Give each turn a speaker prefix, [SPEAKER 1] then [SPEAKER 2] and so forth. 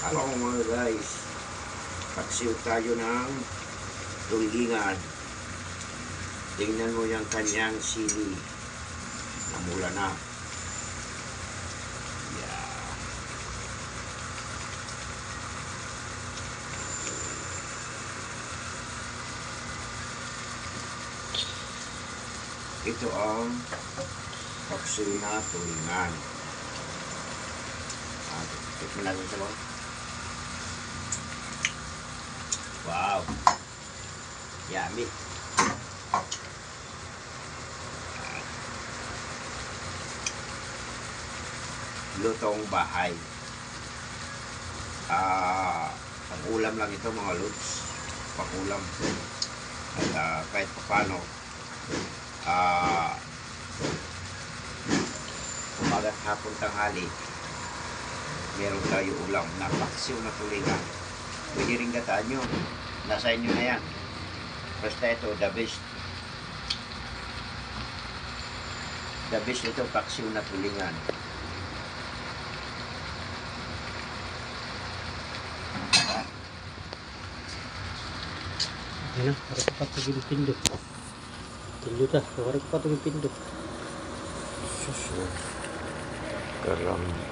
[SPEAKER 1] Hello mga guys, paksiw tayo ng tulingan. Tingnan mo yung kanyang sili. Namula na. Yeah. Ito ang paksiw na tulingan. Tikman natin sa mga. Wow! Yummy! Lutong bahay. Pang-ulam lang ito mga lods. Pang-ulam. At kahit paano umagat hapon tanghali meron tayo ulam na paksiw na tulingan. Pwede rin gataan nyo. Nasa inyo na yan. Basta ito, the best. The best ito, paksiw na tulingan.
[SPEAKER 2] Ano, harap pa itong pindot. Pindot ah, harap pa itong pindot.
[SPEAKER 1] Susunod. Karam.